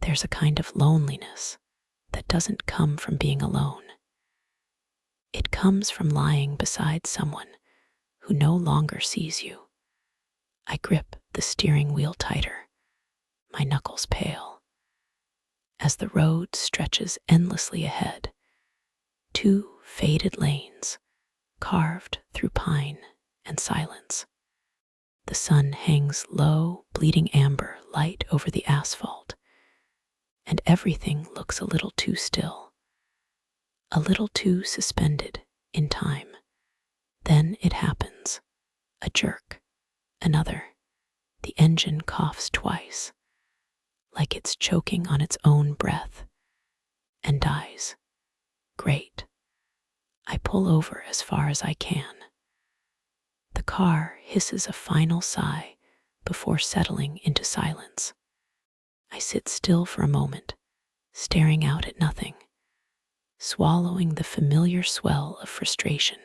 There's a kind of loneliness that doesn't come from being alone. It comes from lying beside someone who no longer sees you. I grip the steering wheel tighter, my knuckles pale. As the road stretches endlessly ahead, two faded lanes carved through pine and silence. The sun hangs low, bleeding amber light over the asphalt, and everything looks a little too still, a little too suspended in time. Then it happens. A jerk, another. The engine coughs twice, like it's choking on its own breath, and dies. Great. I pull over as far as I can. The car hisses a final sigh before settling into silence. I sit still for a moment, staring out at nothing, swallowing the familiar swell of frustration.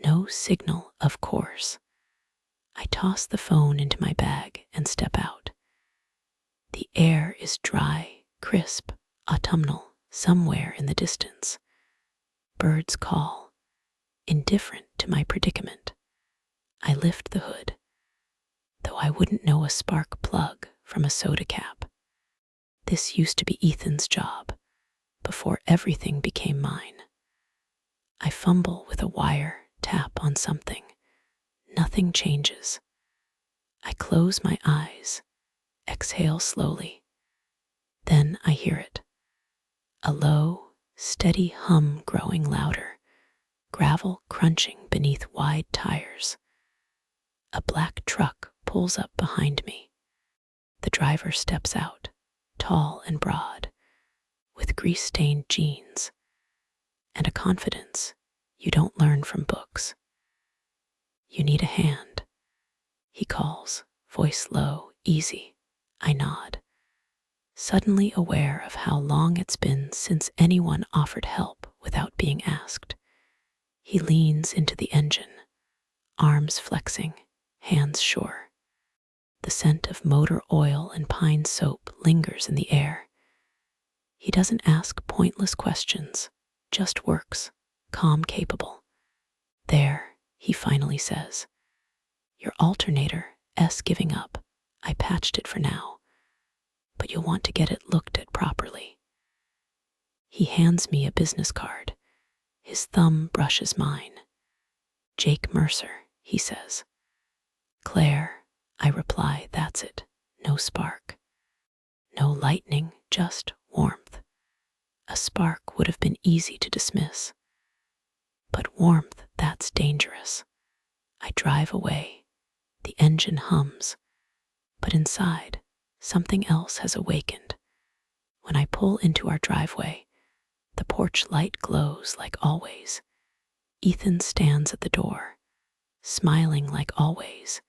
No signal, of course. I toss the phone into my bag and step out. The air is dry, crisp, autumnal, somewhere in the distance. Birds call, indifferent to my predicament. I lift the hood, though I wouldn't know a spark plug from a soda cap. This used to be Ethan's job, before everything became mine. I fumble with a wire, tap on something. Nothing changes. I close my eyes, exhale slowly. Then I hear it. A low, steady hum growing louder, gravel crunching beneath wide tires. A black truck pulls up behind me. The driver steps out, tall and broad, with grease-stained jeans, and a confidence you don't learn from books. "You need a hand," he calls, voice low, easy. I nod, suddenly aware of how long it's been since anyone offered help without being asked. He leans into the engine, arms flexing, hands sure. The scent of motor oil and pine soap lingers in the air. He doesn't ask pointless questions, just works, calm, capable. "There," he finally says. "Your alternator's giving up. I patched it for now, but you'll want to get it looked at properly." He hands me a business card. His thumb brushes mine. "Jake Mercer," he says. "Claire," I reply, "that's it. No spark. No lightning, just warmth." A spark would have been easy to dismiss. But warmth, that's dangerous. I drive away. The engine hums. But inside, something else has awakened. When I pull into our driveway, the porch light glows like always. Ethan stands at the door, smiling like always.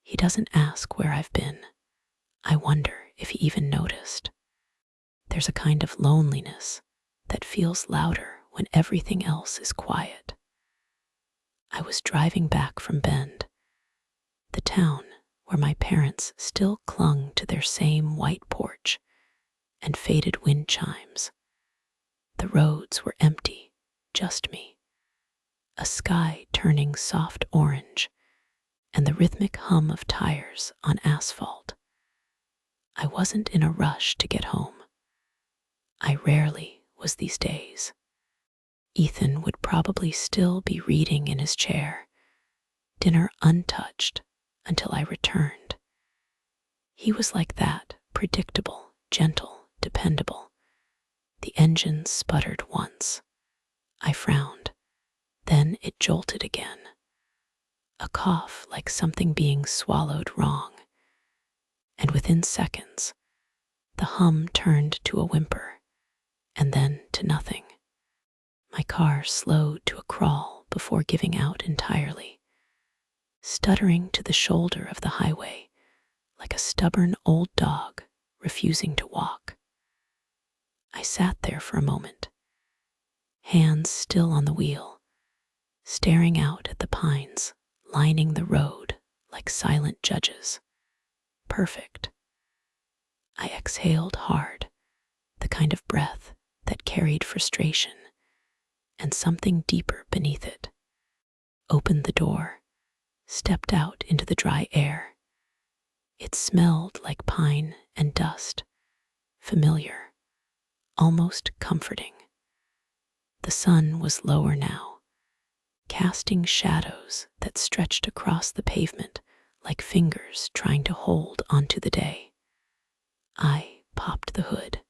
He doesn't ask where I've been. I wonder if he even noticed. There's a kind of loneliness that feels louder when everything else is quiet. I was driving back from Bend, the town where my parents still clung to their same white porch and faded wind chimes. The roads were empty, just me. A sky turning soft orange, and the rhythmic hum of tires on asphalt. I wasn't in a rush to get home. I rarely was these days. Ethan would probably still be reading in his chair, dinner untouched until I returned. He was like that, predictable, gentle, dependable. The engine sputtered once. I frowned. Then it jolted again. A cough like something being swallowed wrong. And within seconds, the hum turned to a whimper, and then to nothing. My car slowed to a crawl before giving out entirely, stuttering to the shoulder of the highway like a stubborn old dog refusing to walk. I sat there for a moment, hands still on the wheel, staring out at the pines lining the road like silent judges. Perfect. I exhaled hard, the kind of breath that carried frustration and something deeper beneath it. Opened the door, stepped out into the dry air. It smelled like pine and dust, familiar, almost comforting. The sun was lower now, casting shadows that stretched across the pavement like fingers trying to hold onto the day. I popped the hood,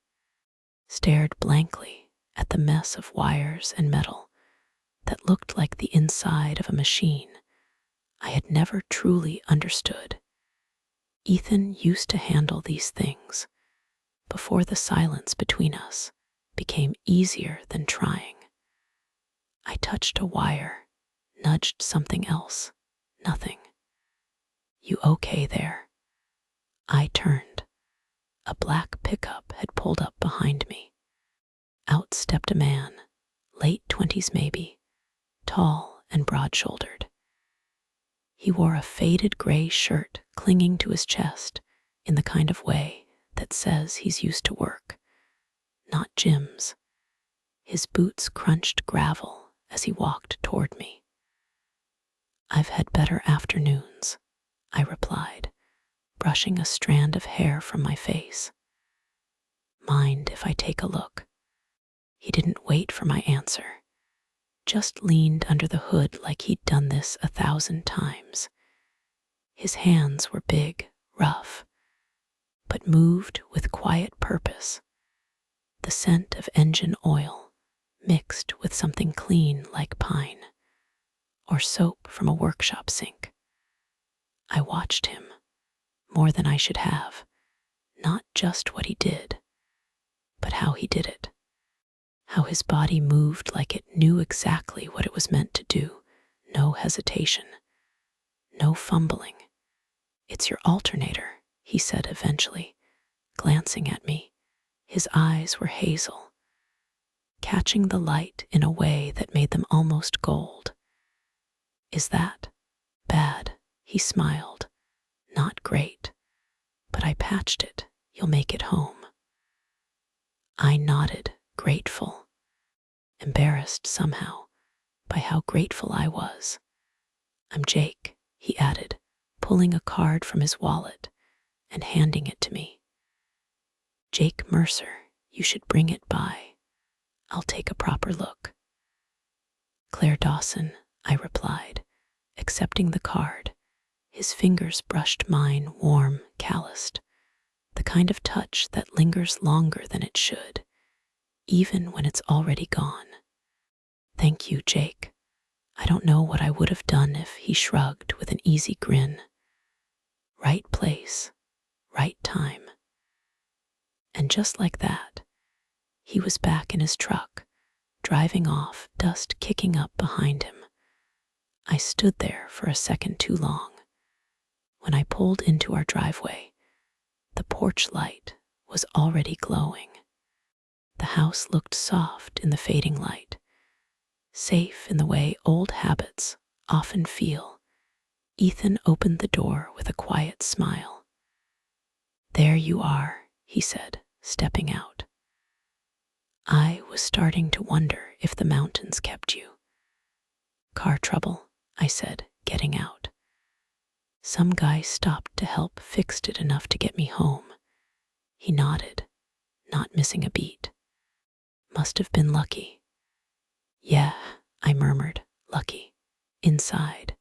stared blankly at the mess of wires and metal that looked like the inside of a machine I had never truly understood. Ethan used to handle these things before the silence between us became easier than trying. I touched a wire, nudged something else. Nothing. You okay there? I turned. A black pickup had pulled up behind me. Out stepped a man, late 20s maybe, tall and broad-shouldered. He wore a faded gray shirt clinging to his chest in the kind of way that says he's used to work, not Jim's. His boots crunched gravel as he walked toward me. I've had better afternoons, I replied, brushing a strand of hair from my face. Mind if I take a look? He didn't wait for my answer, just leaned under the hood like he'd done this 1,000 times. His hands were big, rough, but moved with quiet purpose. The scent of engine oil mixed with something clean like pine, or soap from a workshop sink. I watched him, more than I should have, not just what he did, but how he did it. How his body moved like it knew exactly what it was meant to do. No hesitation, no fumbling. It's your alternator, he said eventually, glancing at me. His eyes were hazel, catching the light in a way that made them almost gold. Is that bad? He smiled. Not great, but I patched it. You'll make it home. I nodded, grateful, embarrassed somehow by how grateful I was. I'm Jake, he added, pulling a card from his wallet and handing it to me. Jake Mercer, you should bring it by. I'll take a proper look. Claire Dawson, I replied, accepting the card. His fingers brushed mine, warm, calloused, the kind of touch that lingers longer than it should, even when it's already gone. Thank you, Jake. I don't know what I would have done if, he shrugged with an easy grin. Right place, right time. And just like that, he was back in his truck, driving off, dust kicking up behind him. I stood there for a second too long. When I pulled into our driveway, the porch light was already glowing. The house looked soft in the fading light, safe in the way old habits often feel. Ethan opened the door with a quiet smile. There you are, he said, stepping out. I was starting to wonder if the mountains kept you. Car trouble, I said, getting out. Some guy stopped to help, fixed it enough to get me home. He nodded, not missing a beat. Must have been lucky. Yeah, I murmured, lucky. Inside,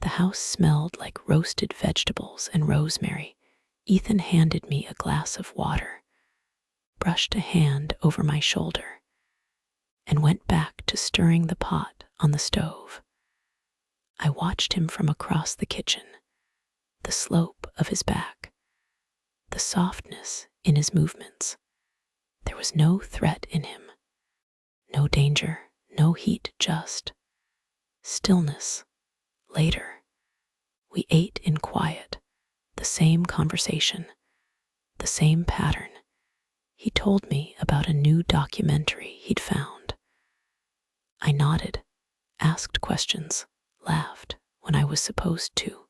the house smelled like roasted vegetables and rosemary. Ethan handed me a glass of water, brushed a hand over my shoulder, and went back to stirring the pot on the stove. I watched him from across the kitchen, the slope of his back, the softness in his movements. There was no threat in him, no danger, no heat, just stillness. Later, we ate in quiet, the same conversation, the same pattern. He told me about a new documentary he'd found. I nodded, asked questions, laughed when I was supposed to.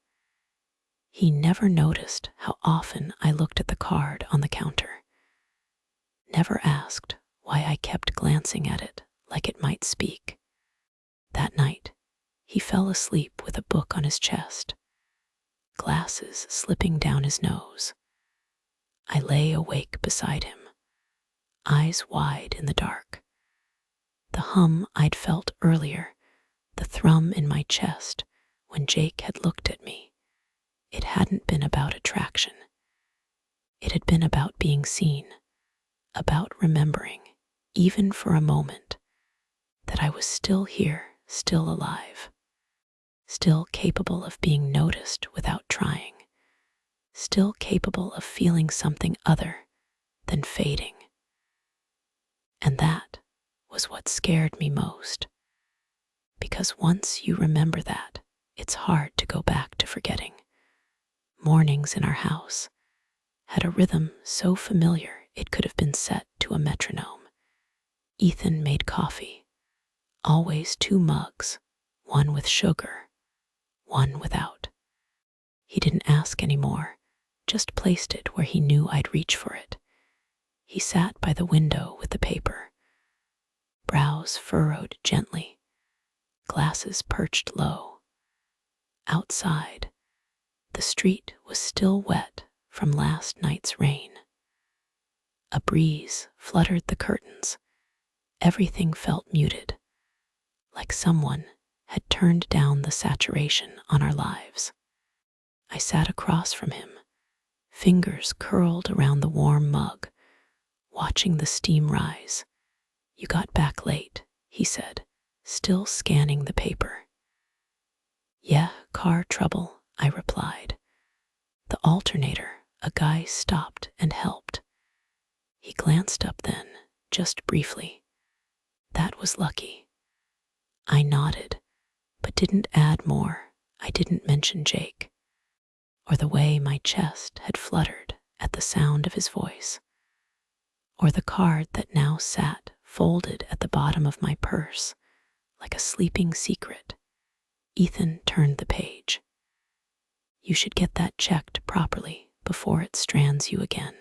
He never noticed how often I looked at the card on the counter, never asked why I kept glancing at it like it might speak. That night, he fell asleep with a book on his chest, glasses slipping down his nose. I lay awake beside him, eyes wide in the dark. The hum I'd felt earlier, the thrum in my chest when Jake had looked at me, it hadn't been about attraction. It had been about being seen, about remembering, even for a moment, that I was still here, still alive, still capable of being noticed without trying, still capable of feeling something other than fading. And that was what scared me most, because once you remember that, it's hard to go back to forgetting. Mornings in our house had a rhythm so familiar it could have been set to a metronome. Ethan made coffee, always 2 mugs, one with sugar, one without. He didn't ask any more, just placed it where he knew I'd reach for it. He sat by the window with the paper, brows furrowed gently, glasses perched low. Outside, the street was still wet from last night's rain. A breeze fluttered the curtains. Everything felt muted, like someone had turned down the saturation on our lives. I sat across from him, fingers curled around the warm mug, watching the steam rise. "You got back late," he said, still scanning the paper. "Yeah, car trouble," I replied. "The alternator, a guy stopped and helped." He glanced up then, just briefly. "That was lucky." I nodded, but didn't add more. I didn't mention Jake, or the way my chest had fluttered at the sound of his voice, or the card that now sat folded at the bottom of my purse like a sleeping secret. Ethan turned the page. "You should get that checked properly before it strands you again."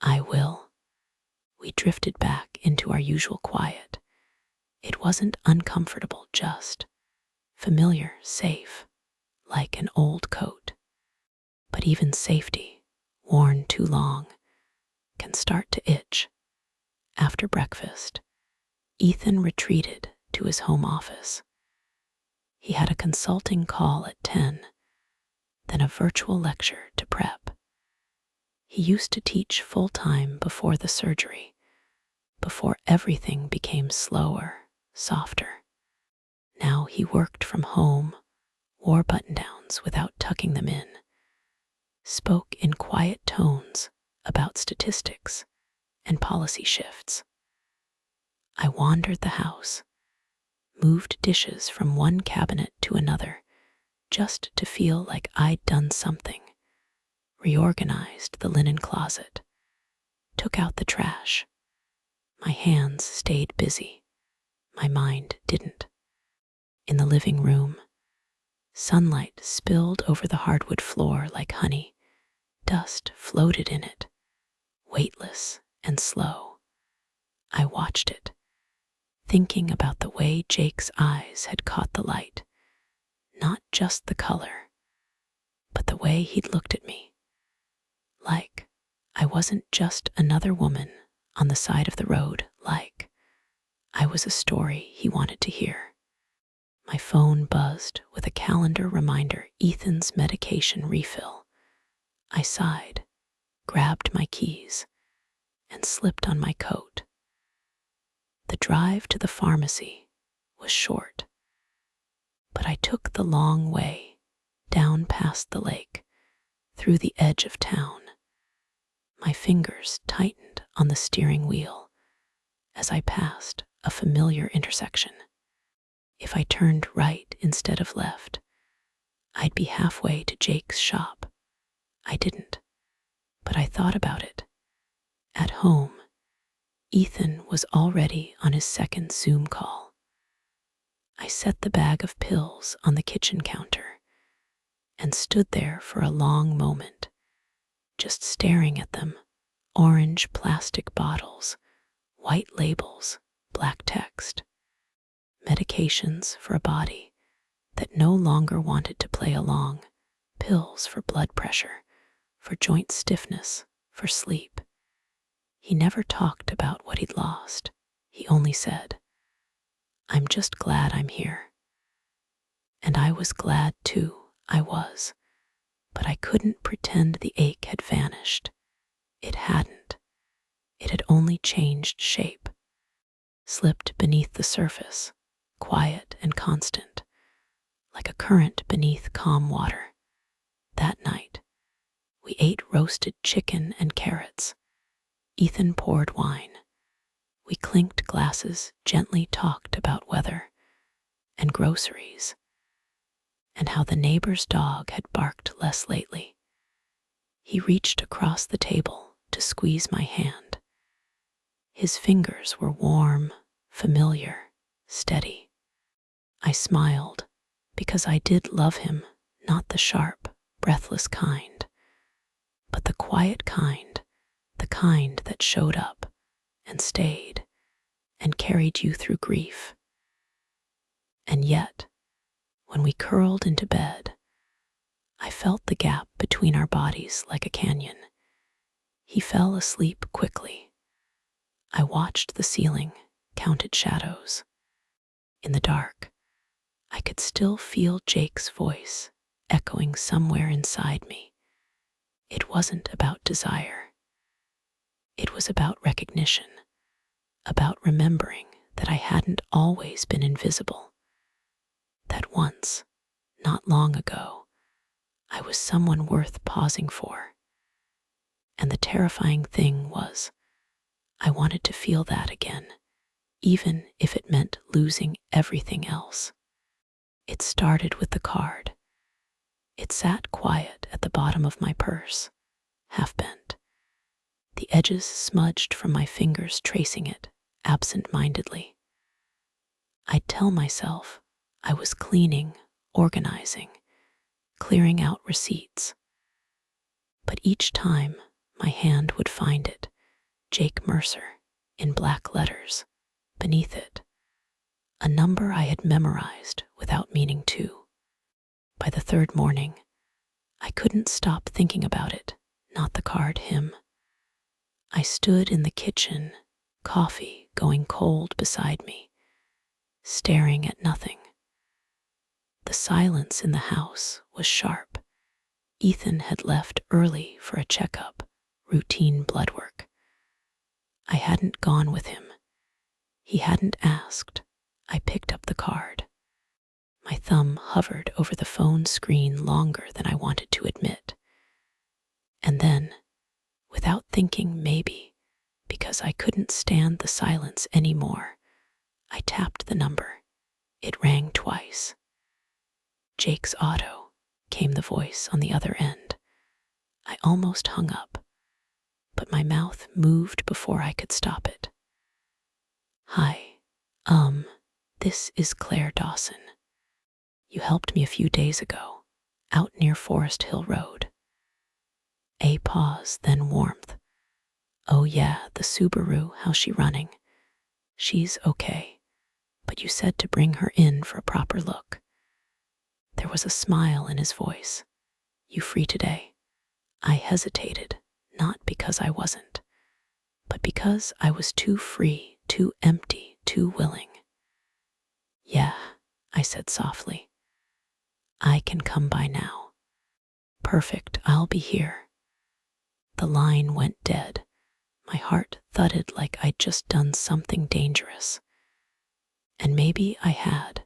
"I will." We drifted back into our usual quiet. It wasn't uncomfortable, just familiar, safe, like an old coat. But even safety, worn too long, can start to itch. After breakfast, Ethan retreated to his home office. He had a consulting call at 10, then a virtual lecture to prep. He used to teach full-time before the surgery, before everything became slower, softer. Now he worked from home, wore button-downs without tucking them in, spoke in quiet tones about statistics and policy shifts. I wandered the house, moved dishes from one cabinet to another, just to feel like I'd done something, reorganized the linen closet, took out the trash. My hands stayed busy, my mind didn't. In the living room, sunlight spilled over the hardwood floor like honey. Dust floated in it, weightless and slow. I watched it, thinking about the way Jake's eyes had caught the light, not just the color, but the way he'd looked at me, like I wasn't just another woman on the side of the road, like I was a story he wanted to hear. My phone buzzed with a calendar reminder: Ethan's medication refill. I sighed, grabbed my keys, and slipped on my coat. The drive to the pharmacy was short, but I took the long way, down past the lake, through the edge of town. My fingers tightened on the steering wheel as I passed a familiar intersection. If I turned right instead of left, I'd be halfway to Jake's shop. I didn't, but I thought about it. At home, Ethan was already on his second Zoom call. I set the bag of pills on the kitchen counter, and stood there for a long moment, just staring at them. Orange plastic bottles, white labels, black text. Medications for a body that no longer wanted to play along. Pills for blood pressure, for joint stiffness, for sleep. He never talked about what he'd lost. He only said, "I'm just glad I'm here." And I was glad too, I was. But I couldn't pretend the ache had vanished. It hadn't. It had only changed shape, slipped beneath the surface, quiet and constant, like a current beneath calm water. That night, we ate roasted chicken and carrots. Ethan poured wine. We clinked glasses, gently talked about weather and groceries, and how the neighbor's dog had barked less lately. He reached across the table to squeeze my hand. His fingers were warm, familiar, steady. I smiled because I did love him, not the sharp, breathless kind, but the quiet kind, the kind that showed up and stayed and carried you through grief. And yet, when we curled into bed, I felt the gap between our bodies like a canyon. He fell asleep quickly. I watched the ceiling, counted shadows. In the dark, I could still feel Jake's voice echoing somewhere inside me. It wasn't about desire. It was about recognition, about remembering that I hadn't always been invisible. That once, not long ago, I was someone worth pausing for. And the terrifying thing was, I wanted to feel that again, even if it meant losing everything else. It started with the card. It sat quiet at the bottom of my purse, half bent, the edges smudged from my fingers tracing it absent-mindedly. I'd tell myself I was cleaning, organizing, clearing out receipts. But each time my hand would find it, Jake Mercer, in black letters, beneath it, a number I had memorized without meaning to. By the third morning, I couldn't stop thinking about it, not the card, him. I stood in the kitchen, coffee going cold beside me, staring at nothing. The silence in the house was sharp. Ethan had left early for a checkup, routine blood work. I hadn't gone with him. He hadn't asked. I picked up the card. My thumb hovered over the phone screen longer than I wanted to admit. And then, without thinking maybe, because I couldn't stand the silence anymore, I tapped the number. It rang twice. "Jake's Auto," came the voice on the other end. I almost hung up, but my mouth moved before I could stop it. "Hi, this is Claire Dawson. You helped me a few days ago, out near Forest Hill Road." A pause, then warmth. "Oh yeah, the Subaru, how's she running?" "She's okay, but you said to bring her in for a proper look." There was a smile in his voice. "You free today?" I hesitated, not because I wasn't, but because I was too free, too empty, too willing. "Yeah," I said softly. "I can come by now." "Perfect, I'll be here." The line went dead. My heart thudded like I'd just done something dangerous. And maybe I had.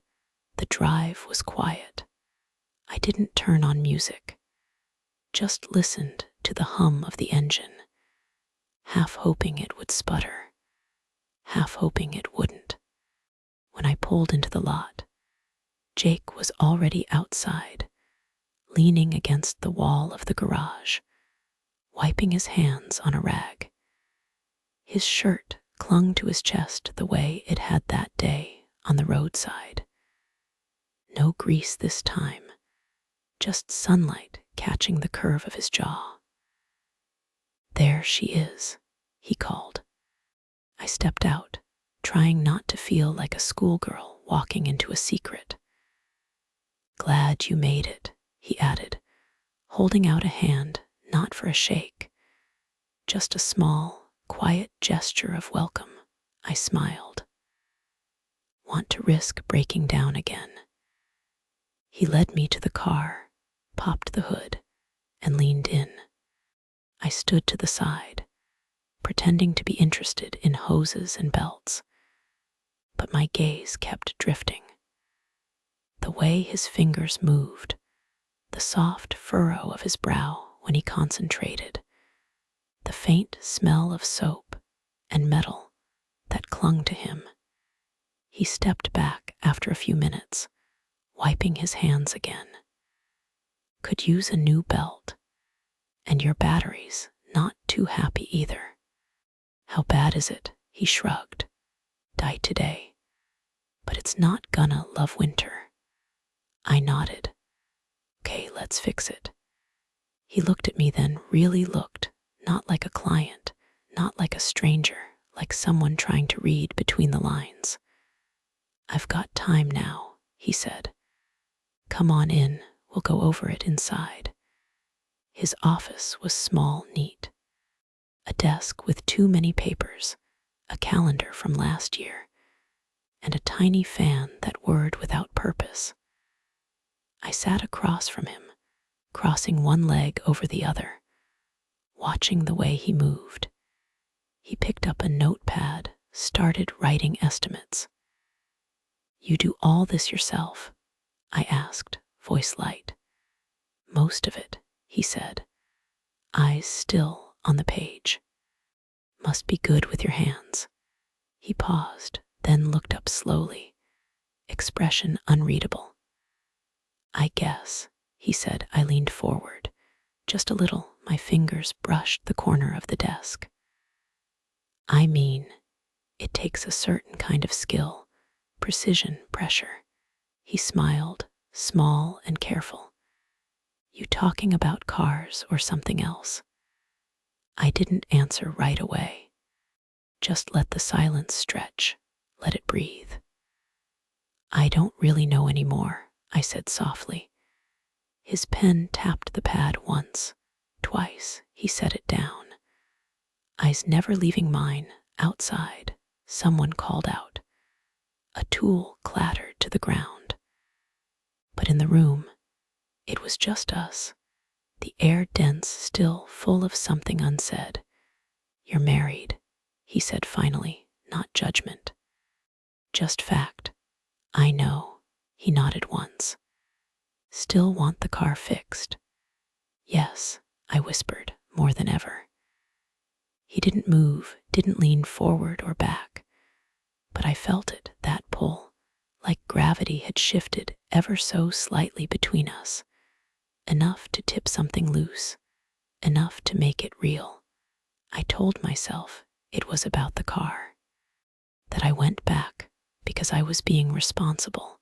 The drive was quiet. I didn't turn on music, just listened to the hum of the engine, half hoping it would sputter, half hoping it wouldn't. When I pulled into the lot, Jake was already outside, leaning against the wall of the garage, wiping his hands on a rag. His shirt clung to his chest the way it had that day on the roadside. No grease this time, just sunlight catching the curve of his jaw. "There she is," he called. I stepped out, trying not to feel like a schoolgirl walking into a secret. "Glad you made it," he added, holding out a hand, not for a shake, just a small, quiet gesture of welcome. I smiled. "Want to risk breaking down again?" He led me to the car, popped the hood, and leaned in. I stood to the side, pretending to be interested in hoses and belts, but my gaze kept drifting. The way his fingers moved, the soft furrow of his brow when he concentrated, the faint smell of soap and metal that clung to him. He stepped back after a few minutes, wiping his hands again. "Could use a new belt, and your battery's not too happy either." "How bad is it?" He shrugged. "Die today, but it's not gonna love winter." I nodded. "Okay, let's fix it." He looked at me, then really looked, not like a client, not like a stranger, like someone trying to read between the lines. "I've got time now," he said. "Come on in, we'll go over it inside." His office was small, neat. A desk with too many papers, a calendar from last year, and a tiny fan that whirred without purpose. I sat across from him, crossing one leg over the other, watching the way he moved. He picked up a notepad, started writing estimates. "You do all this yourself?" I asked, voice light. "Most of it," he said, eyes still on the page. "Must be good with your hands." He paused, then looked up slowly, expression unreadable. "I guess," he said. I leaned forward, just a little. My fingers brushed the corner of the desk. "I mean, it takes a certain kind of skill, precision, pressure." He smiled, small and careful. "You talking about cars or something else?" I didn't answer right away. Just let the silence stretch, let it breathe. "I don't really know anymore," I said softly. His pen tapped the pad once, twice. He set it down. Eyes never leaving mine. Outside, someone called out. A tool clattered to the ground. But in the room, it was just us, the air dense, still, full of something unsaid. "You're married," he said finally, not judgment. "Just fact." "I know." He nodded once. "Still want the car fixed?" "Yes," I whispered, more than ever. He didn't move, didn't lean forward or back, but I felt it, that pull, like gravity had shifted ever so slightly between us, enough to tip something loose, enough to make it real. I told myself it was about the car, that I went back because I was being responsible,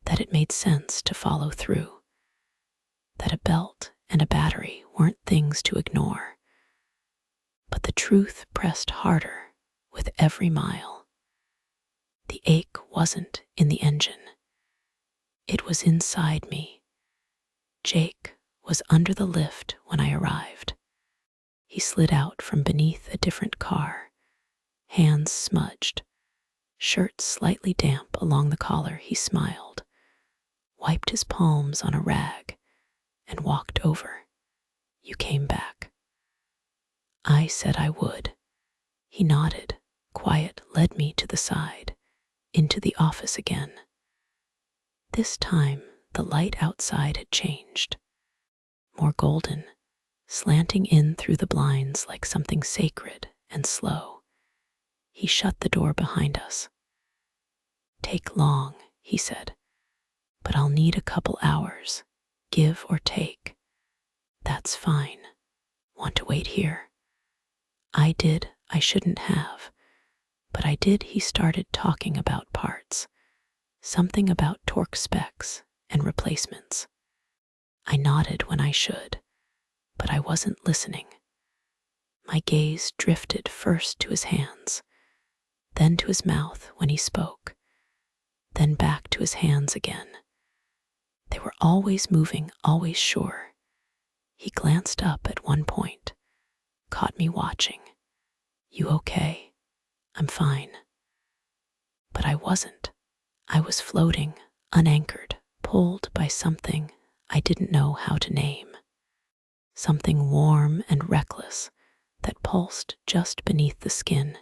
that it made sense to follow through, that a belt and a battery weren't things to ignore. But the truth pressed harder with every mile. The ache wasn't in the engine. It was inside me. Jake was under the lift when I arrived. He slid out from beneath a different car, hands smudged, shirt slightly damp along the collar. He smiled, wiped his palms on a rag, and walked over. "You came back." I said I would. He nodded, quiet, led me to the side, into the office again. This time, the light outside had changed. More golden, slanting in through the blinds like something sacred and slow. He shut the door behind us. "Take long," he said, "but I'll need a couple hours, give or take." "That's fine. Want to wait here?" I did. I shouldn't have, but I did. He started talking about parts, something about torque specs and replacements. I nodded when I should, but I wasn't listening. My gaze drifted first to his hands, then to his mouth when he spoke, then back to his hands again. They were always moving, always sure. He glanced up at one point, caught me watching. "You okay?" "I'm fine." But I wasn't. I was floating, unanchored, pulled by something I didn't know how to name. Something warm and reckless that pulsed just beneath the skin.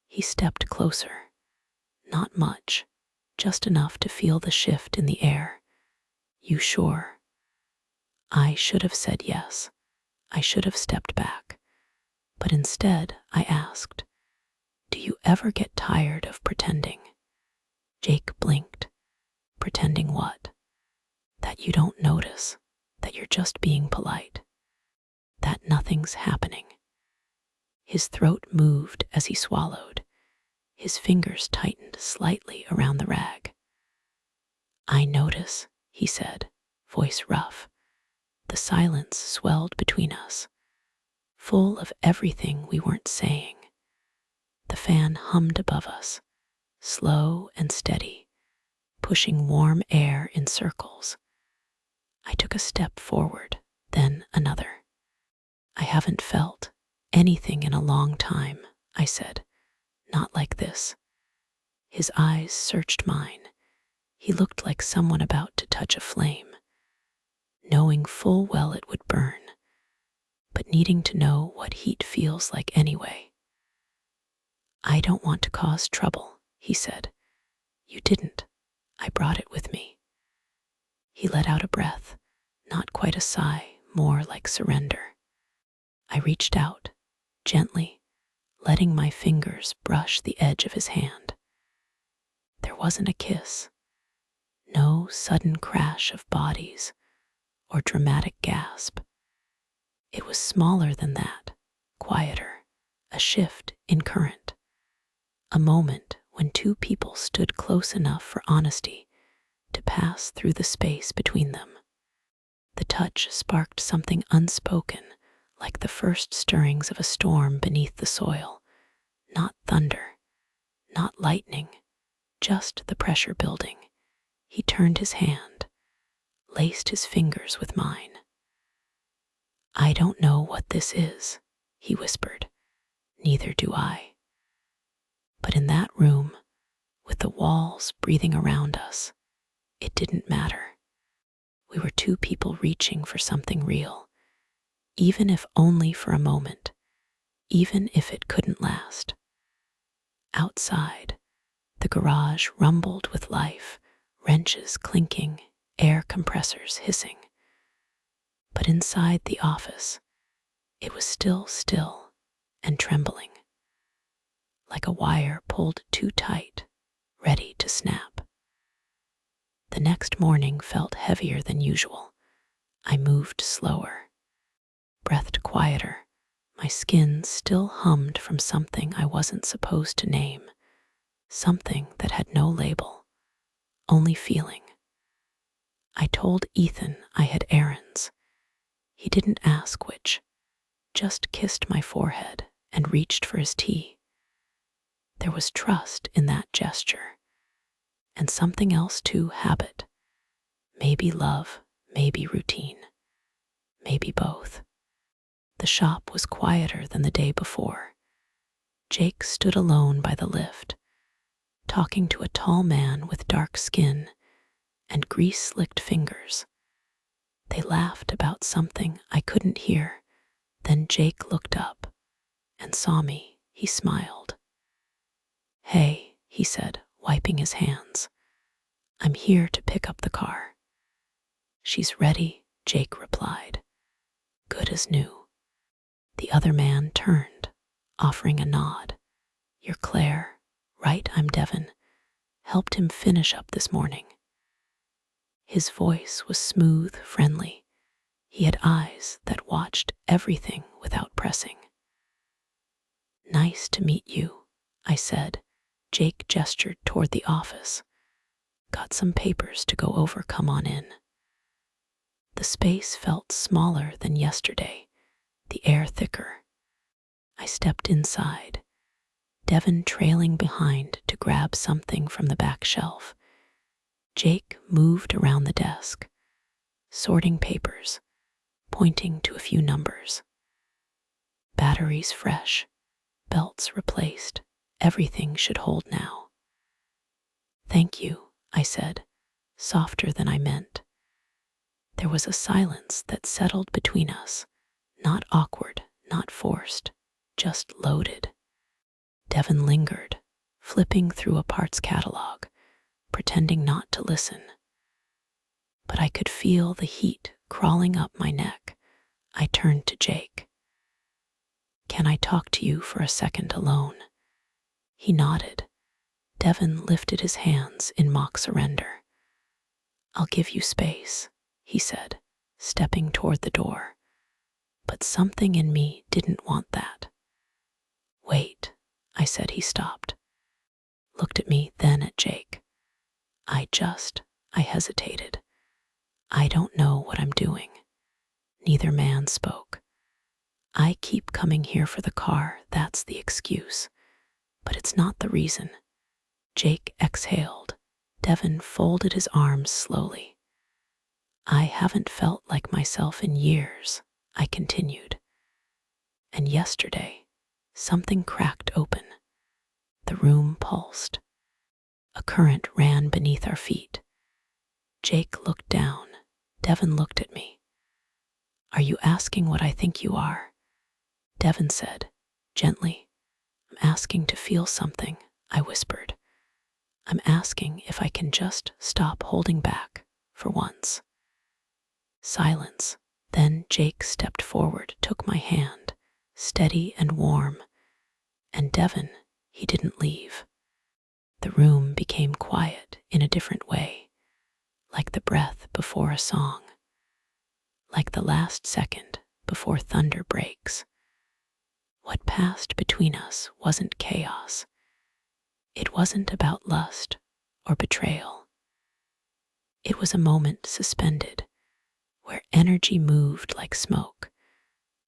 He stepped closer. Not much, just enough to feel the shift in the air. "You sure?" I should have said yes. I should have stepped back. But instead, I asked, "Do you ever get tired of pretending?" Jake blinked. "Pretending what?" "That you don't notice, that you're just being polite, that nothing's happening." His throat moved as he swallowed. His fingers tightened slightly around the rag. "I notice," he said, voice rough. The silence swelled between us, full of everything we weren't saying. The fan hummed above us, slow and steady, pushing warm air in circles. I took a step forward, then another. "I haven't felt anything in a long time," I said. "Not like this." His eyes searched mine. He looked like someone about to touch a flame, knowing full well it would burn, but needing to know what heat feels like anyway. "I don't want to cause trouble," he said. "You didn't. I brought it with me." He let out a breath, not quite a sigh, more like surrender. I reached out, gently, letting my fingers brush the edge of his hand. There wasn't a kiss, no sudden crash of bodies or dramatic gasp. It was smaller than that, quieter, a shift in current, a moment when two people stood close enough for honesty to pass through the space between them. The touch sparked something unspoken, like the first stirrings of a storm beneath the soil. Not thunder, not lightning, just the pressure building. He turned his hand, laced his fingers with mine. "I don't know what this is," he whispered. "Neither do I." But in that room, with the walls breathing around us, it didn't matter. We were two people reaching for something real, even if only for a moment, even if it couldn't last. Outside, the garage rumbled with life, wrenches clinking, air compressors hissing. But inside the office, it was still and trembling, like a wire pulled too tight, ready to snap. The next morning felt heavier than usual. I moved slower, breathed quieter. My skin still hummed from something I wasn't supposed to name, something that had no label, only feeling. I told Ethan I had errands. He didn't ask which, just kissed my forehead and reached for his tea. There was trust in that gesture, and something else too, habit. Maybe love, maybe routine, maybe both. The shop was quieter than the day before. Jake stood alone by the lift, talking to a tall man with dark skin and grease-slicked fingers. They laughed about something I couldn't hear. Then Jake looked up and saw me. He smiled. "Hey," he said, wiping his hands. "I'm here to pick up the car." "She's ready," Jake replied. "Good as new." The other man turned, offering a nod. "You're Claire, right? I'm Devon. Helped him finish up this morning." His voice was smooth, friendly. He had eyes that watched everything without pressing. "Nice to meet you," I said. Jake gestured toward the office. "Got some papers to go over, come on in." The space felt smaller than yesterday, the air thicker. I stepped inside, Devon trailing behind to grab something from the back shelf. Jake moved around the desk, sorting papers, pointing to a few numbers. Batteries fresh, belts replaced, everything should hold now. Thank you, I said, softer than I meant. There was a silence that settled between us, not awkward, not forced, just loaded. Devon lingered, flipping through a parts catalog, pretending not to listen. But I could feel the heat crawling up my neck. I turned to Jake. Can I talk to you for a second alone? He nodded. Devon lifted his hands in mock surrender. I'll give you space, he said, stepping toward the door. But something in me didn't want that. Wait, I said. He stopped, looked at me, then at Jake. I hesitated. I don't know what I'm doing. Neither man spoke. I keep coming here for the car, that's the excuse. But it's not the reason. Jake exhaled. Devon folded his arms slowly. I haven't felt like myself in years, I continued. And yesterday, something cracked open. The room pulsed. A current ran beneath our feet. Jake looked down. Devon looked at me. Are you asking what I think you are? Devon said, gently. I'm asking to feel something, I whispered. I'm asking if I can just stop holding back for once. Silence. Then Jake stepped forward, took my hand, steady and warm. And Devon, he didn't leave. The room became quiet in a different way, like the breath before a song, like the last second before thunder breaks. What passed between us wasn't chaos. It wasn't about lust or betrayal. It was a moment suspended, where energy moved like smoke,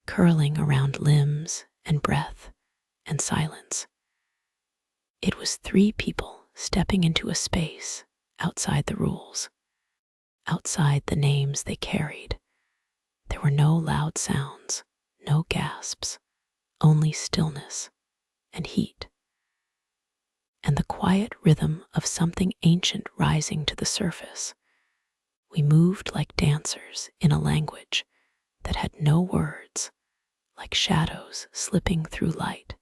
curling around limbs and breath and silence. It was 3 people stepping into a space outside the rules, outside the names they carried. There were no loud sounds, no gasps, only stillness and heat, and the quiet rhythm of something ancient rising to the surface. We moved like dancers in a language that had no words, like shadows slipping through light.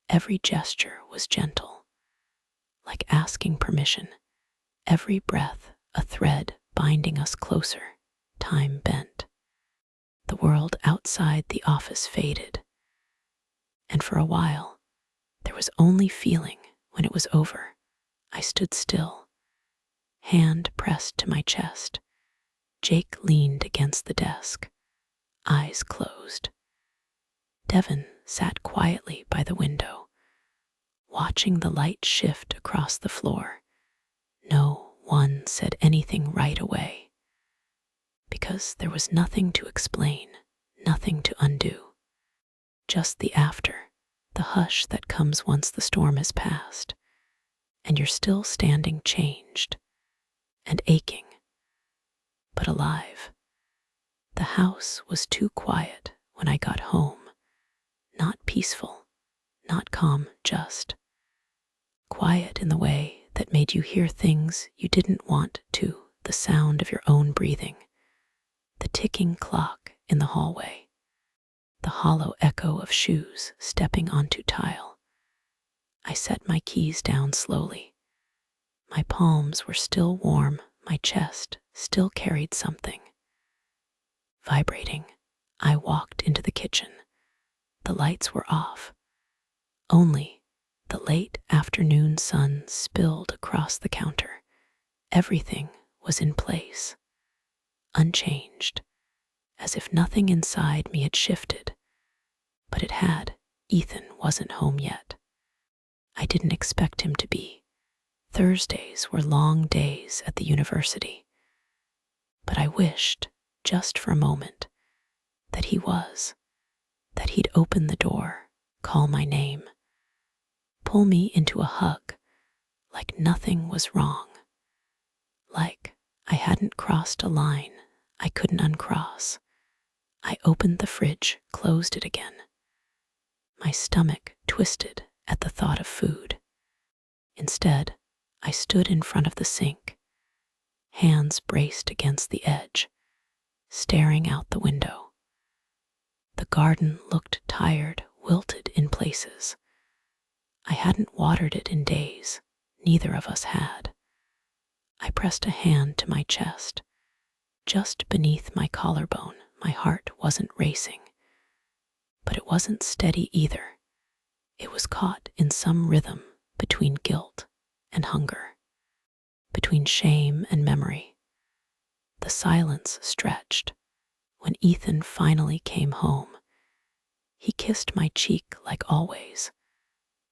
Every gesture was gentle, like asking permission. Every breath a thread binding us closer, time bent. The world outside the office faded, and for a while, there was only feeling. When it was over, I stood still, hand pressed to my chest. Jake leaned against the desk, eyes closed. Devon sat quietly by the window, watching the light shift across the floor. No one said anything right away, because there was nothing to explain, nothing to undo. Just the after, the hush that comes once the storm has passed, and you're still standing changed and aching, but alive. The house was too quiet when I got home, not peaceful, not calm, just quiet in the way that made you hear things you didn't want to, the sound of your own breathing, the ticking clock in the hallway, the hollow echo of shoes stepping onto tile. I set my keys down slowly. My palms were still warm, my chest still carried something. Vibrating, I walked into the kitchen. The lights were off. Only the late afternoon sun spilled across the counter. Everything was in place, unchanged, as if nothing inside me had shifted. But it had. Ethan wasn't home yet. I didn't expect him to be. Thursdays were long days at the university. But I wished just for a moment, that that he'd open the door, call my name, pull me into a hug like nothing was wrong, like I hadn't crossed a line I couldn't uncross. I opened the fridge, closed it again. My stomach twisted at the thought of food. Instead, I stood in front of the sink, hands braced against the edge, staring out the window. The garden looked tired, wilted in places. I hadn't watered it in days, neither of us had. I pressed a hand to my chest. Just beneath my collarbone, my heart wasn't racing. But it wasn't steady either. It was caught in some rhythm between guilt and hunger, between shame and memory. The silence stretched. When Ethan finally came home, he kissed my cheek like always,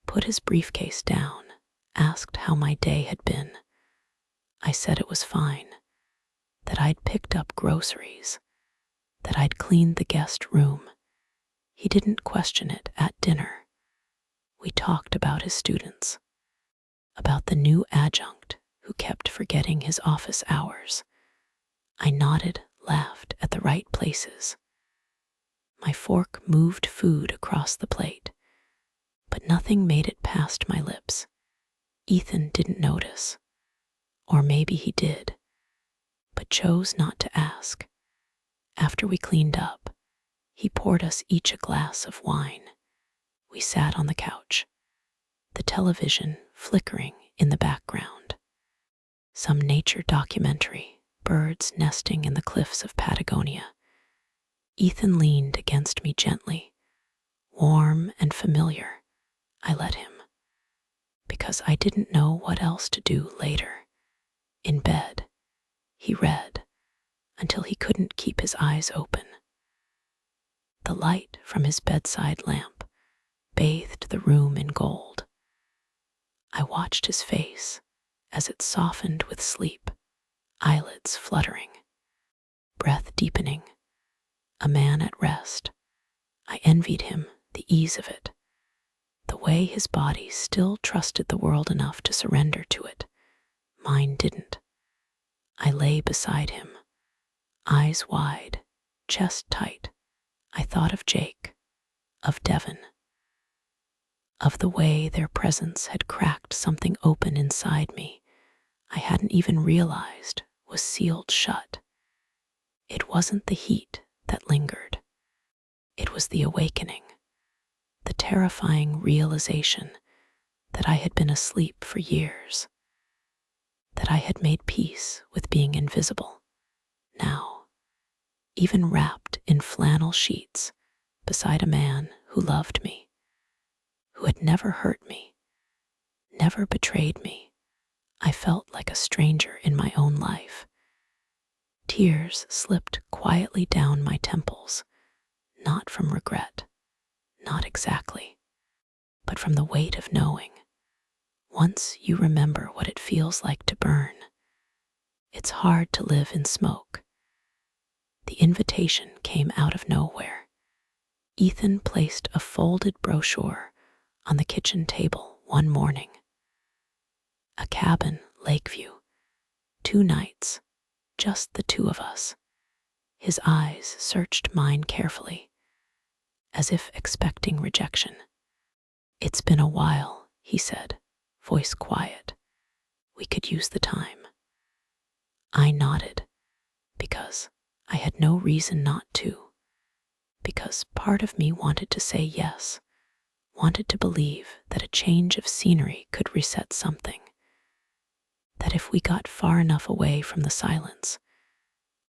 put his briefcase down, asked how my day had been. I said it was fine, that I'd picked up groceries, that I'd cleaned the guest room. He didn't question it at dinner. We talked about his students, about the new adjunct who kept forgetting his office hours. I nodded, laughed at the right places. My fork moved food across the plate, but nothing made it past my lips. Ethan didn't notice, or maybe he did, but chose not to ask. After we cleaned up, he poured us each a glass of wine. We sat on the couch, the television flickering in the background. Some nature documentary, birds nesting in the cliffs of Patagonia. Ethan leaned against me gently, warm and familiar. I let him, because I didn't know what else to do later. In bed, he read until he couldn't keep his eyes open. The light from his bedside lamp bathed the room in gold. I watched his face as it softened with sleep, eyelids fluttering, breath deepening, a man at rest. I envied him the ease of it, the way his body still trusted the world enough to surrender to it. Mine didn't. I lay beside him, eyes wide, chest tight. I thought of Jake, of Devon, of the way their presence had cracked something open inside me I hadn't even realized was sealed shut. It wasn't the heat that lingered. It was the awakening, the terrifying realization that I had been asleep for years, that I had made peace with being invisible. Now, even wrapped in flannel sheets beside a man who loved me, who had never hurt me, never betrayed me, I felt like a stranger in my own life. Tears slipped quietly down my temples, not from regret, not exactly, but from the weight of knowing. Once you remember what it feels like to burn, it's hard to live in smoke. The invitation came out of nowhere. Ethan placed a folded brochure on the kitchen table one morning. A cabin, Lakeview, 2 nights, just the two of us. His eyes searched mine carefully, as if expecting rejection. "It's been a while," he said, voice quiet. "We could use the time." I nodded, because I had no reason not to, because part of me wanted to say yes, wanted to believe that a change of scenery could reset something, that if we got far enough away from the silence,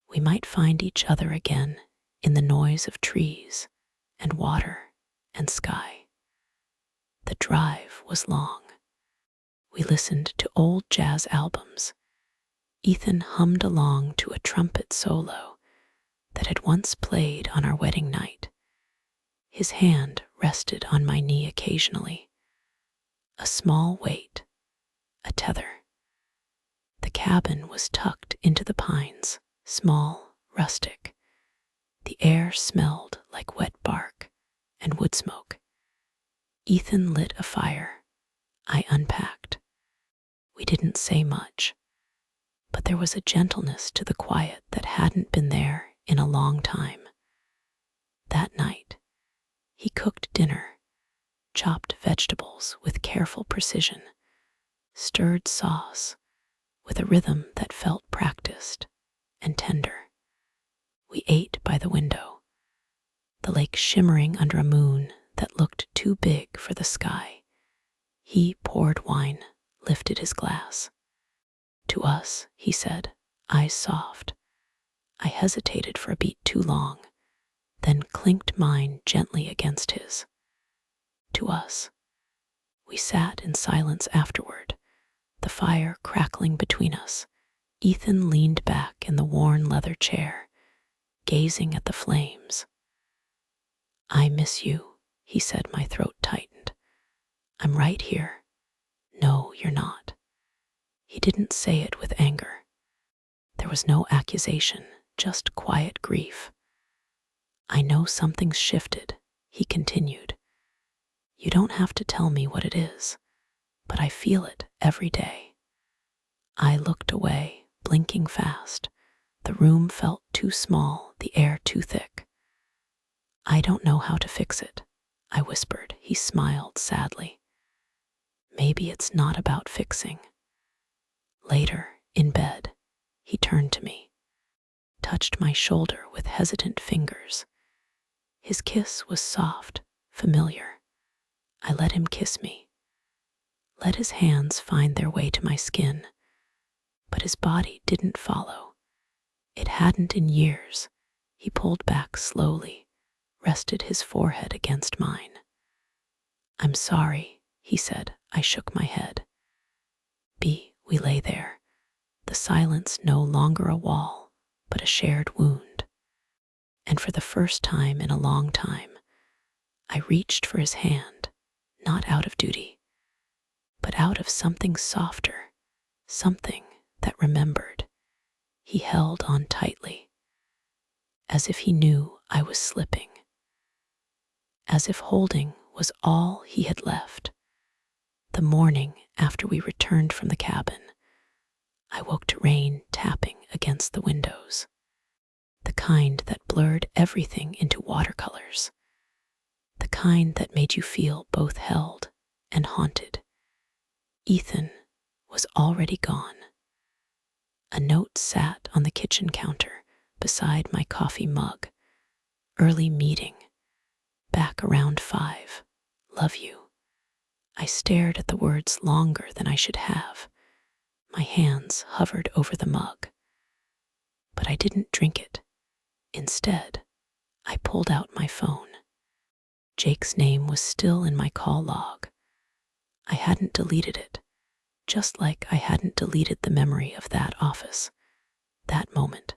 we might find each other again in the noise of trees and water and sky. The drive was long. We listened to old jazz albums. Ethan hummed along to a trumpet solo that had once played on our wedding night. His hand rested on my knee occasionally. A small weight, a tether. The cabin was tucked into the pines, small, rustic, The air smelled like wet bark and wood smoke. Ethan lit a fire. I unpacked. We didn't say much, but there was a gentleness to the quiet that hadn't been there in a long time. That night, he cooked dinner, chopped vegetables with careful precision, stirred sauce with a rhythm that felt practiced and tender. We ate by the window, the lake shimmering under a moon that looked too big for the sky. He poured wine, lifted his glass. To us, he said, eyes soft. I hesitated for a beat too long, then clinked mine gently against his. To us. We sat in silence afterward, the fire crackling between us. Ethan leaned back in the worn leather chair, gazing at the flames. I miss you, he said. My throat tightened. I'm right here. No, you're not. He didn't say it with anger. There was no accusation, just quiet grief. I know something's shifted, he continued. You don't have to tell me what it is, but I feel it every day. I looked away, blinking fast. The room felt too small, the air too thick. I don't know how to fix it, I whispered. He smiled sadly. Maybe it's not about fixing. Later, in bed, he turned to me, touched my shoulder with hesitant fingers. His kiss was soft, familiar. I let him kiss me, let his hands find their way to my skin, but his body didn't follow. It hadn't in years. He pulled back slowly, rested his forehead against mine. I'm sorry, he said. I shook my head. We lay there, the silence no longer a wall, but a shared wound. And for the first time in a long time, I reached for his hand, not out of duty, but out of something softer, something that remembered. He held on tightly, as if he knew I was slipping, as if holding was all he had left. The morning after we returned from the cabin, I woke to rain tapping against the windows, the kind that blurred everything into watercolors, the kind that made you feel both held and haunted. Ethan was already gone. A note sat on the kitchen counter beside my coffee mug. Early meeting, back around 5. Love you. I stared at the words longer than I should have. My hands hovered over the mug. But I didn't drink it. Instead, I pulled out my phone. Jake's name was still in my call log. I hadn't deleted it, just like I hadn't deleted the memory of that office, that moment,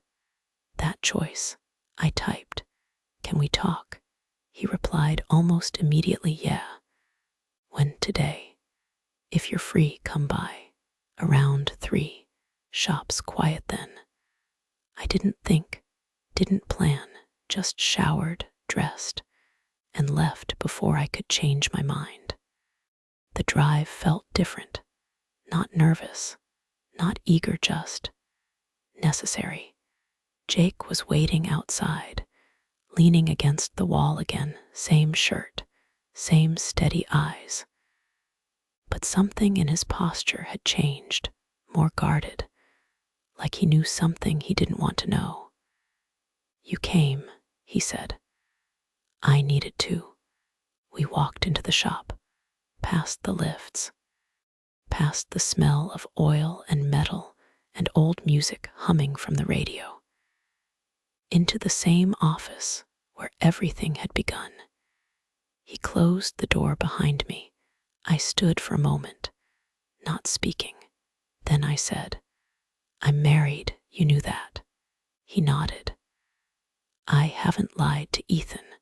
that choice. I typed, "Can we talk?" He replied almost immediately, "Yeah." "When today? If you're free, come by. Around 3. Shop's quiet then." I didn't think, didn't plan, just showered, dressed, and left before I could change my mind. The drive felt different, not nervous, not eager, just necessary. Jake was waiting outside, leaning against the wall again, same shirt, same steady eyes. But something in his posture had changed, more guarded, like he knew something he didn't want to know. "You came," he said. I needed to. We walked into the shop, past the lifts, past the smell of oil and metal and old music humming from the radio, into the same office where everything had begun. He closed the door behind me. I stood for a moment, not speaking. Then I said, "I'm married, you knew that." He nodded. "I haven't lied to Ethan,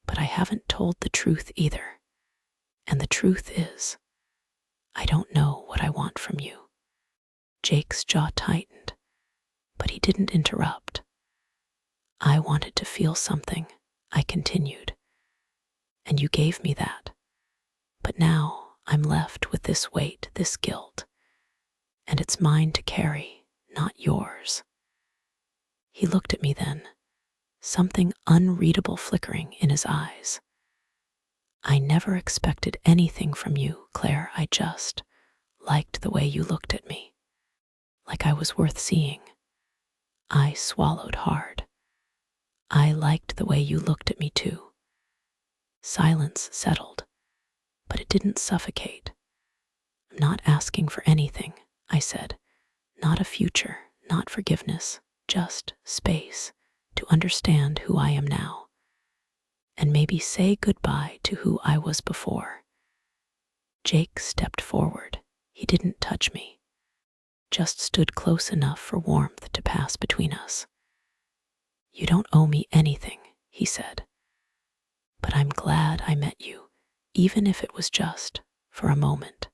but I haven't told the truth either. And the truth is, I don't know what I want from you." Jake's jaw tightened, but he didn't interrupt. I wanted to feel something, I continued, and you gave me that. But now I'm left with this weight, this guilt, and it's mine to carry, not yours. He looked at me then, something unreadable flickering in his eyes. I never expected anything from you, Claire. I just liked the way you looked at me, like I was worth seeing. I swallowed hard. I liked the way you looked at me too. Silence settled, but it didn't suffocate. I'm not asking for anything, I said. Not a future, not forgiveness, just space to understand who I am now, and maybe say goodbye to who I was before. Jake stepped forward. He didn't touch me, just stood close enough for warmth to pass between us. You don't owe me anything, he said, but I'm glad I met you, even if it was just for a moment.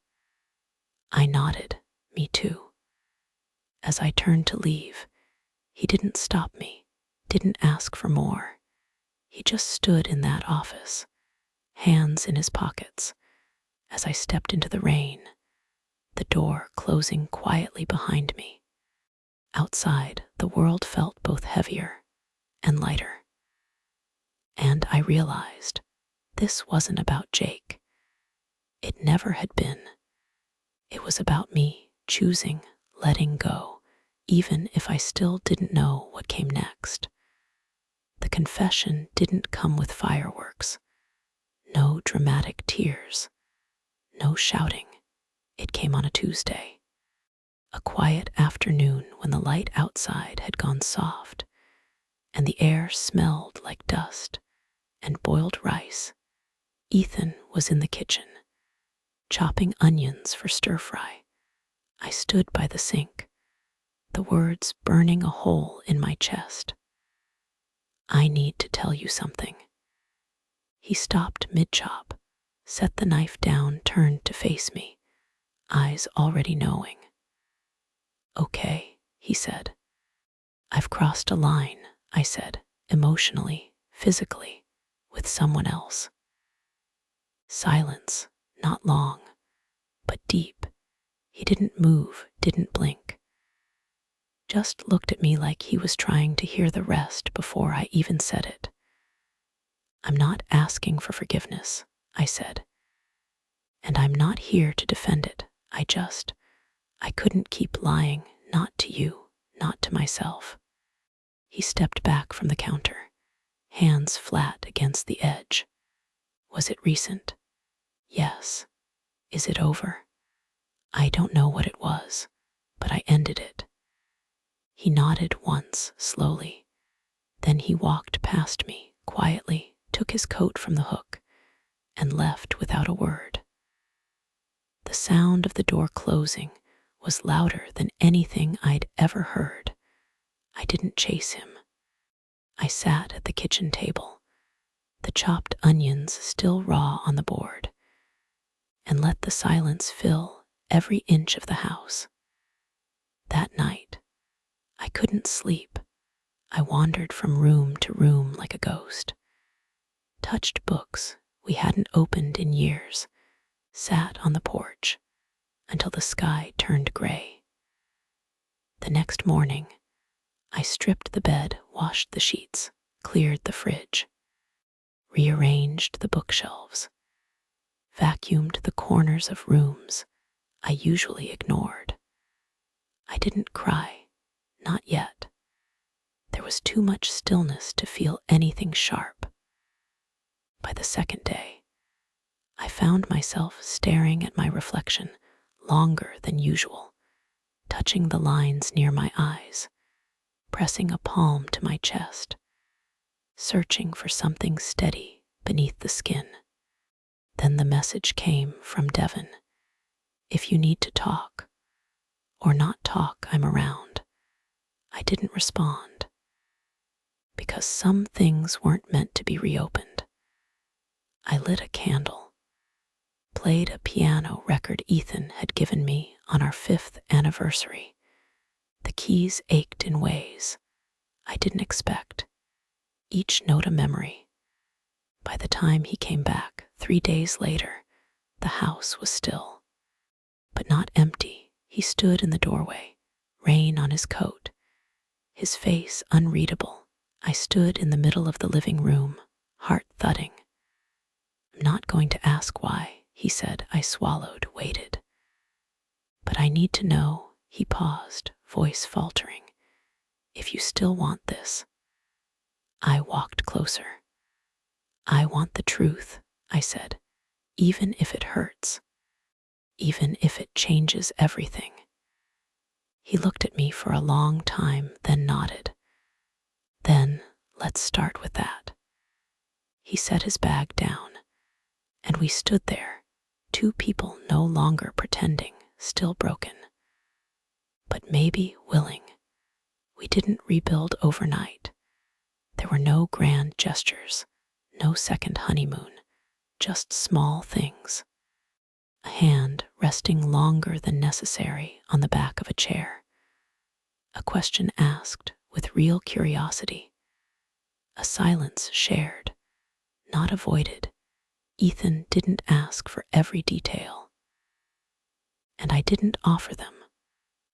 I nodded, me too. As I turned to leave, he didn't stop me, didn't ask for more. He just stood in that office, hands in his pockets, as I stepped into the rain, the door closing quietly behind me. Outside, the world felt both heavier and lighter. And I realized this wasn't about Jake. It never had been. It was about me choosing, letting go, even if I still didn't know what came next. The confession didn't come with fireworks, no dramatic tears, no shouting. It came on a Tuesday, a quiet afternoon when the light outside had gone soft and the air smelled like dust and boiled rice. Ethan was in the kitchen, chopping onions for stir-fry. I stood by the sink, the words burning a hole in my chest. I need to tell you something. He stopped mid-chop, set the knife down, turned to face me, eyes already knowing. Okay, he said. I've crossed a line, I said, emotionally, physically, with someone else. Silence, not long, but deep. He didn't move, didn't blink. Just looked at me like he was trying to hear the rest before I even said it. I'm not asking for forgiveness, I said. And I'm not here to defend it. I couldn't keep lying, not to you, not to myself. He stepped back from the counter, hands flat against the edge. Was it recent? Yes. Is it over? I don't know what it was, but I ended it. He nodded once, slowly. Then he walked past me, quietly, took his coat from the hook, and left without a word. The sound of the door closing was louder than anything I'd ever heard. I didn't chase him. I sat at the kitchen table, the chopped onions still raw on the board, and let the silence fill every inch of the house. That night, I couldn't sleep. I wandered from room to room like a ghost, touched books we hadn't opened in years, sat on the porch until the sky turned gray. The next morning, I stripped the bed, washed the sheets, cleared the fridge, rearranged the bookshelves, vacuumed the corners of rooms I usually ignored. I didn't cry, not yet. There was too much stillness to feel anything sharp. By the second day, I found myself staring at my reflection longer than usual, touching the lines near my eyes, pressing a palm to my chest, searching for something steady beneath the skin. Then the message came from Devon. If you need to talk, or not talk, I'm around. I didn't respond, because some things weren't meant to be reopened. I lit a candle, played a piano record Ethan had given me on our 5th anniversary. The keys ached in ways I didn't expect. each note a memory. By the time he came back 3 days later, the house was still, but not empty. He stood in the doorway, rain on his coat, his face unreadable. I stood in the middle of the living room, heart thudding. "I'm not going to ask why," he said. I swallowed, waited. "But I need to know," he paused, voice faltering. "If you still want this." I walked closer. "I want the truth," I said, "even if it hurts, even if it changes everything." He looked at me for a long time, then nodded. "Then let's start with that." He set his bag down, and we stood there, two people no longer pretending, still broken, but maybe willing. We didn't rebuild overnight. There were no grand gestures, no second honeymoon, just small things. A hand resting longer than necessary on the back of a chair. A question asked with real curiosity. A silence shared, not avoided. Ethan didn't ask for every detail, and I didn't offer them.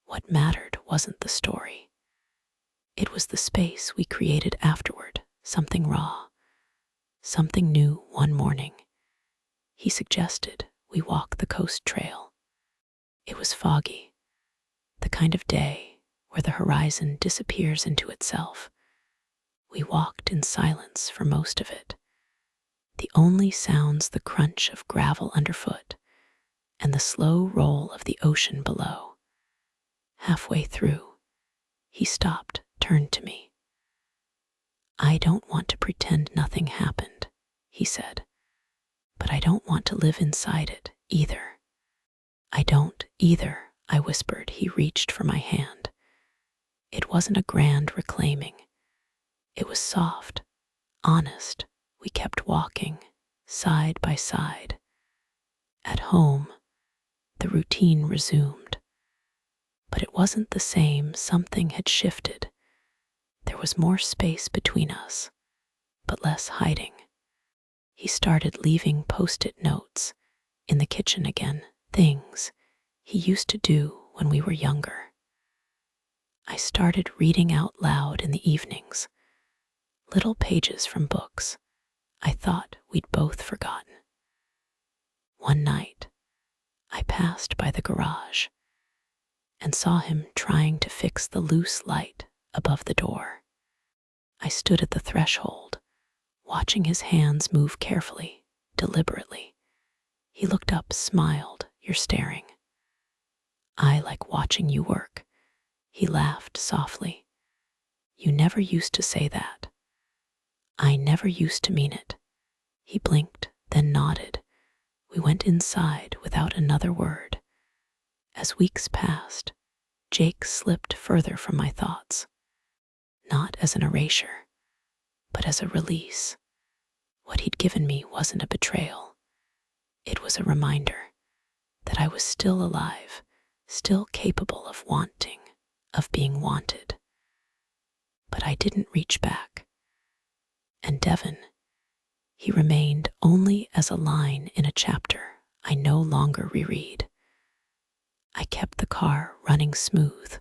What mattered wasn't the story. It was the space we created afterward, something raw, something new. One morning, he suggested we walk the coast trail. It was foggy, the kind of day where the horizon disappears into itself. We walked in silence for most of it. The only sounds the crunch of gravel underfoot and the slow roll of the ocean below. Halfway through, he stopped, turned to me. "I don't want to pretend nothing happened," he said, "but I don't want to live inside it either." "I don't either," I whispered. He reached for my hand. It wasn't a grand reclaiming. It was soft, honest. We kept walking, side by side. At home, the routine resumed. But it wasn't the same. Something had shifted. There was more space between us, but less hiding. He started leaving post-it notes in the kitchen again, things he used to do when we were younger. I started reading out loud in the evenings, little pages from books I thought we'd both forgotten. One night, I passed by the garage and saw him trying to fix the loose light above the door. I stood at the threshold, watching his hands move carefully, deliberately. He looked up, smiled. "You're staring." "I like watching you work." He laughed softly. "You never used to say that." "I never used to mean it." He blinked, then nodded. We went inside without another word. As weeks passed, Jake slipped further from my thoughts. Not as an erasure, but as a release. What he'd given me wasn't a betrayal. It was a reminder that I was still alive, still capable of wanting, of being wanted. But I didn't reach back. And Devon, he remained only as a line in a chapter I no longer reread. I kept the car running smooth,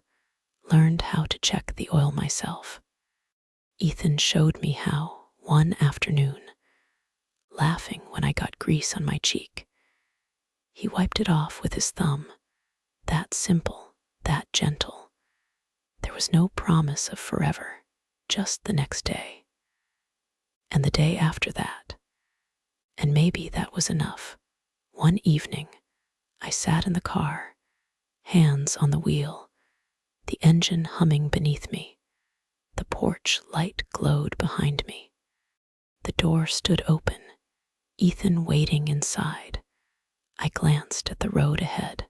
learned how to check the oil myself. Ethan showed me how one afternoon, laughing when I got grease on my cheek. He wiped it off with his thumb, that simple, that gentle. There was no promise of forever, just the next day. And the day after that. And maybe that was enough. One evening, I sat in the car, hands on the wheel, the engine humming beneath me. The porch light glowed behind me. The door stood open, Ethan waiting inside. I glanced at the road ahead,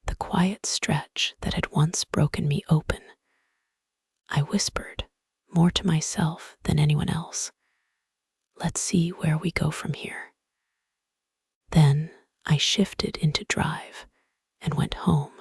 the quiet stretch that had once broken me open. I whispered, more to myself than anyone else, "Let's see where we go from here." Then I shifted into drive and went home.